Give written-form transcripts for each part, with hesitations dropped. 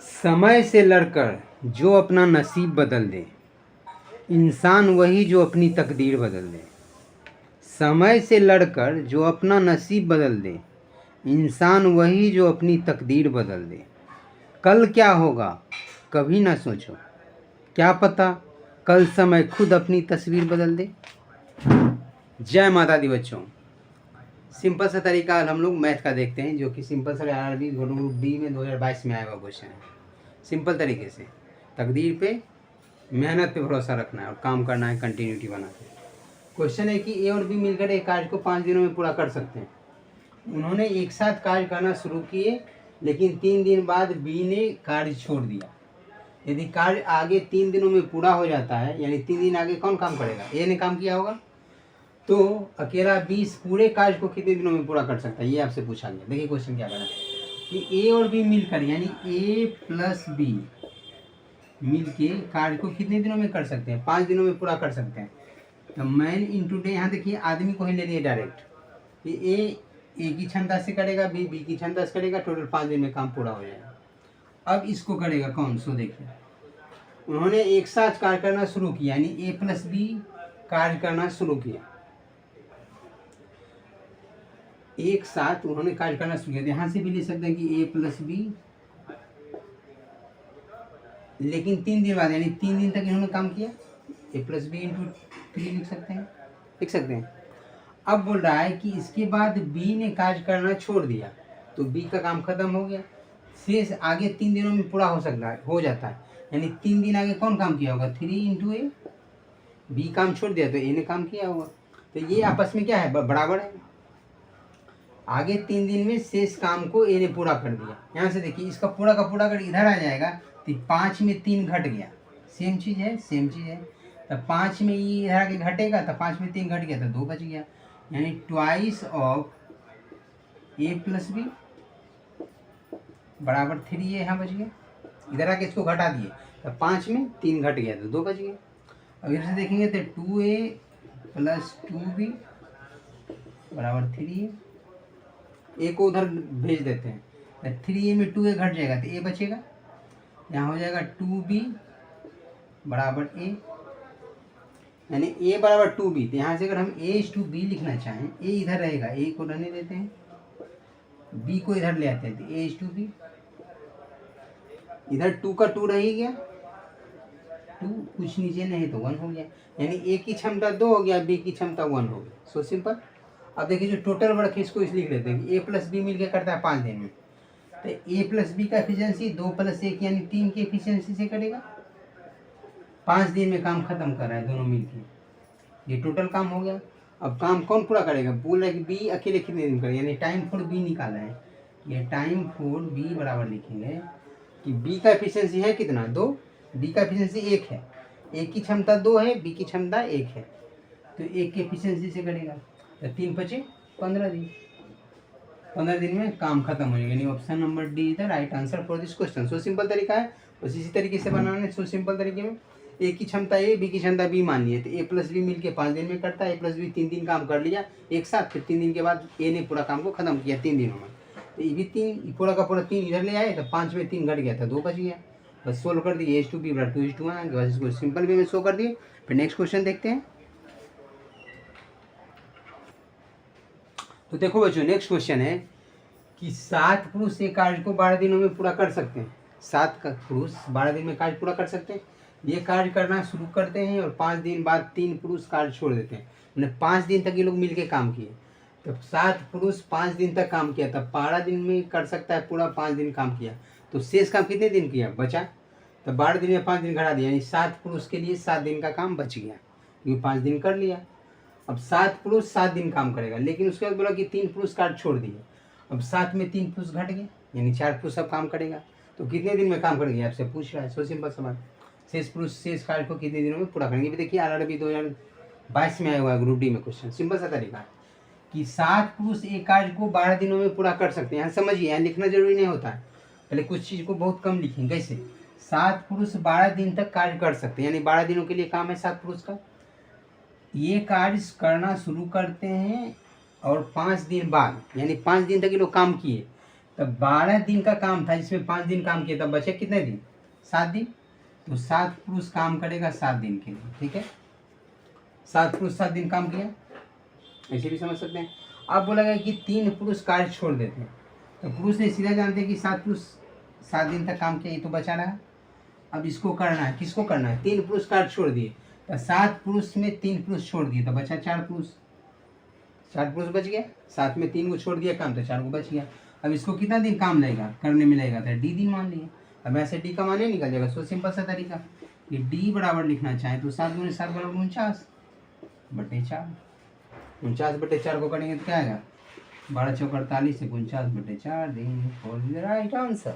समय से लड़कर जो अपना नसीब बदल दे, इंसान वही जो अपनी तकदीर बदल दे। समय से लड़कर जो अपना नसीब बदल दे, इंसान वही जो अपनी तकदीर बदल दे। कल क्या होगा कभी ना सोचो, क्या पता कल समय खुद अपनी तस्वीर बदल दे। जय माता दी बच्चों। सिंपल सा तरीका हम लोग मैथ का देखते हैं, जो कि सिंपल सा आरआरबी ग्रुप डी में 2022 में आया हुआ क्वेश्चन है। सिंपल तरीके से तकदीर पे, मेहनत पे भरोसा रखना है और काम करना है कंटिन्यूटी बना के। क्वेश्चन है कि ए और बी मिलकर एक कार्य को 5 दिनों में पूरा कर सकते हैं। उन्होंने एक साथ कार्य करना शुरू किए, लेकिन 3 दिन बाद बी ने कार्य छोड़ दिया। यदि कार्य आगे 3 दिनों में पूरा हो जाता है, यानी 3 दिन आगे कौन काम करेगा? ए ने काम किया होगा, तो अकेला बी पूरे कार्य को कितने दिनों में पूरा कर सकता है, ये आपसे पूछा गया। देखिए क्वेश्चन क्या करा कि ए और बी मिलकर, यानी ए प्लस बी मिल के कार्य को कितने दिनों में कर सकते हैं? 5 दिनों में पूरा कर सकते हैं। तो मैन इंटू डे, यहाँ देखिए आदमी को ही ले लिए डायरेक्ट कि ए की क्षमता से करेगा, बी की क्षमता से करेगा, टोटल 5 दिन में काम पूरा हो जाएगा। अब इसको करेगा कौन? सो देखिए, उन्होंने एक साथ कार्य करना शुरू किया, यानी ए प्लस बी कार्य करना शुरू किया। एक साथ उन्होंने कार्य करना शुरू किया। यहाँ से भी ले सकते हैं कि ए प्लस बी, लेकिन 3 दिन बाद, यानी 3 दिन तक इन्होंने काम किया। ए प्लस बी इंटू 3 लिख सकते हैं। अब बोल रहा है कि इसके बाद बी ने कार्य करना छोड़ दिया, तो बी का काम खत्म हो गया। शेष आगे 3 दिनों में पूरा हो जाता है, यानी 3 दिन आगे कौन काम किया होगा? 3 इंटू ए। बी काम छोड़ दिया तो ए ने काम किया होगा। तो ये आपस में क्या है? बराबर है। आगे 3 दिन में शेष काम को ए ने पूरा कर दिया। यहाँ से देखिए, इसका पूरा का पूरा अगर इधर आ जाएगा तो 5 में 3 घट गया। सेम चीज़ है। तो 5 में ये इधर आके घटेगा, तो 5 में 3 घट गया तो 2 बच गया, यानी twice of A plus B बराबर 3 ये यहाँ बच गया। इधर आके इसको घटा दिए तो 5 में 3 घट गया तो 2 बच गया। अब इधर से देखेंगे तो 2a प्लस 2b बराबर 3a। ए को उधर भेज देते हैं तो 3a में 2a घट जाएगा तो a बचेगा। यहाँ हो जाएगा 2b बराबर a, यानी a बराबर 2b। तो यहाँ से अगर हम a टू b लिखना चाहें, a इधर रहेगा, a को रहने देते हैं, b को इधर ले आते हैं तो a टू b। इधर 2 का 2 रह ही गया, 2 कुछ नीचे नहीं तो 1 हो गया, यानी a की क्षमता 2 हो गया, b की क्षमता 1 हो गया। So simple. अब देखिए जो टोटल वर्क है इसको इस लिख लेते हैं कि a प्लस बी मिलकर करता है 5 दिन में। तो a प्लस बी का एफिशिएंसी 2 प्लस 1 यानी 3 की एफिशिएंसी से करेगा। 5 दिन में काम खत्म कर रहा है दोनों मिलकर, ये टोटल काम हो गया। अब काम कौन पूरा करेगा? बोल रहा है कि बी अकेले कितने दिन करेगा, यानी टाइम फॉर बी निकाला है। ये टाइम फॉर बी बराबर लिखेंगे कि बी का एफिशिएंसी है कितना? 2। बी का एफिशिएंसी 1 है, ए की क्षमता 2 है, बी की क्षमता 1 है, तो 1 की एफिशिएंसी से करेगा तो 3 बचे 15 दिन। 15 दिन में काम खत्म हो जाएगा, यानी option number D is the right answer for this question. So simple तरीका है, बस इसी तरीके से बनाना है। सो सिंपल तरीके में ए की क्षमता ए, बी की क्षमता बी मान लिए, तो ए प्लस बी मिल के 5 दिन में करता है। ए प्लस बी 3 दिन काम कर लिया एक साथ, फिर 3 दिन के बाद ए ने पूरा काम को खत्म किया 3 दिनों में। तो ये भी 3 पूरा का पूरा 3 इधर ले आए तो 5 में 3 घट गया था, 2 बच गया। बस सोल्व कर दिए, H2 B बराबर 2:1, बस इसको सिंपल वे में शो कर दिए। फिर नेक्स्ट क्वेश्चन देखते हैं। तो देखो बच्चों, नेक्स्ट क्वेश्चन है कि 7 पुरुष एक कार्य को 12 दिनों में पूरा कर सकते हैं। 7 पुरुष 12 दिन में कार्य पूरा कर सकते हैं। ये कार्य करना शुरू करते हैं और 5 दिन बाद 3 पुरुष कार्य छोड़ देते हैं। मैंने 5 दिन तक ये लोग मिलके काम किए, तो 7 पुरुष 5 दिन तक काम किया, तब 12 दिन में कर सकता है पूरा। 5 दिन काम किया तो शेष काम कितने दिन किया? बचा। तो 12 दिन में 5 दिन घटा दिया, यानी 7 पुरुष के लिए 7 दिन का काम बच गया, क्योंकि 5 दिन कर लिया। अब 7 पुरुष 7 दिन काम करेगा, लेकिन उसके बाद बोला कि 3 पुरुष कार्य छोड़ दिए। अब 7 में 3 पुरुष घट गए, यानी 4 पुरुष अब काम करेगा, तो कितने दिन में काम करेंगे आपसे पूछ रहा है। सो सिंपल सवाल, शेष पुरुष शेष कार्य को कितने दिनों में पूरा करेंगे? भी देखिए आरआरबी 2022 में आया हुआ है ग्रुप डी में क्वेश्चन। सिंपल सा तरीका है कि 7 पुरुष एक कार्य को 12 दिनों में पूरा कर सकते हैं। यहाँ समझिए, यहाँ लिखना जरूरी नहीं होता है, पहले कुछ चीज़ को बहुत कम लिखेंगे। कैसे? 7 पुरुष 12 दिन तक कार्य कर सकते हैं, यानी 12 दिनों के लिए काम है 7 पुरुष का। ये कार्य करना शुरू करते हैं और 5 दिन बाद, यानी 5 दिन तक ये लोग काम किए, तब 12 दिन का काम था जिसमें 5 दिन काम किया, तब बचे कितने दिन? 7 दिन। तो 7 पुरुष काम करेगा 7 दिन के लिए, ठीक है। 7 पुरुष 7 दिन काम किया, ऐसे भी समझ सकते हैं। अब बोला गया कि 3 पुरुष कार्य छोड़ देते हैं, तो पुरुष ने सीधा जानते हैं कि 7 पुरुष 7 दिन तक काम किया, ये तो बचा रहा। अब इसको करना है, किसको करना है? 3 पुरुष कार्य छोड़ दिए, तो 7 पुरुष में 3 पुरुष छोड़ दिए, तो बचा 4 पुरुष। 4 पुरुष बच गया, 7 में 3 को छोड़ दिया काम, तो 4 को बच गया। अब इसको कितना दिन काम लगेगा करने में लगेगा? तो डी दिन मान लिए। अब ऐसे डी का मान नहीं निकल जाएगा, सो सिंपल सा तरीका, कि डी बराबर लिखना चाहे तो 7 गुने 7 बराबर 49/4। 49/4 को करेंगे तो क्या आएगा? 12 चौक 48 से 49/4 दिन for the right answer.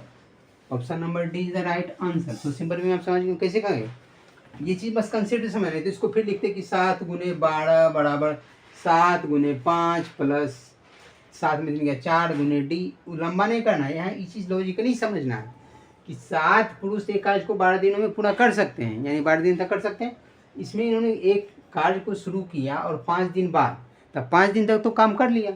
Option number D is the right answer. So simple में आप समझ गए कैसे कहेंगे ये चीज़, बस कंसेप्ट समझ रहे। तो इसको फिर लिखते कि 7 गुने 12 बराबर 7 गुने 5 प्लस 7 में गया 4 गुने डी। लंबा नहीं करना है, यहाँ ये चीज़ लॉजिकली समझना है कि 7 पुरुष एक कार्य को 12 दिनों में पूरा कर सकते हैं, यानी 12 दिन तक कर सकते हैं। इसमें इन्होंने एक कार्य को शुरू किया और 5 दिन बाद, तब 5 दिन तक तो काम कर लिया,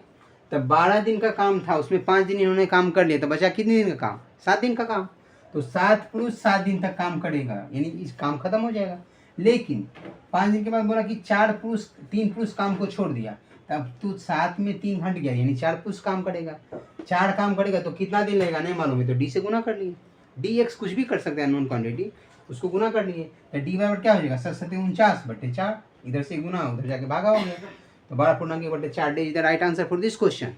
तब 12 दिन का काम था, उसमें 5 दिन इन्होंने काम कर लिया, तो बचा कितने दिन का काम? 7 दिन का काम। तो 7 पुरुष 7 दिन तक काम करेगा, यानी इस काम खत्म हो जाएगा। लेकिन 5 दिन के बाद बोला कि 3 पुरुष काम को छोड़ दिया, तब तो 7 में 3 हट गया, यानी 4 पुरुष काम करेगा। 4 काम करेगा तो कितना दिन लगेगा नहीं मालूम है, तो डी से गुना कर लिए। डी एक्स कुछ भी कर सकते हैं, नॉन क्वांटिटी, उसको गुना कर लिए, तो डी बराबर क्या हो जाएगा? 7×7 = 49/4। इधर से गुना उधर जाके भागा हो गया, तो 12 पूर्णांक 1/4 D is the right answer for this question.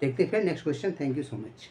देखते फिर next question. Thank you so much.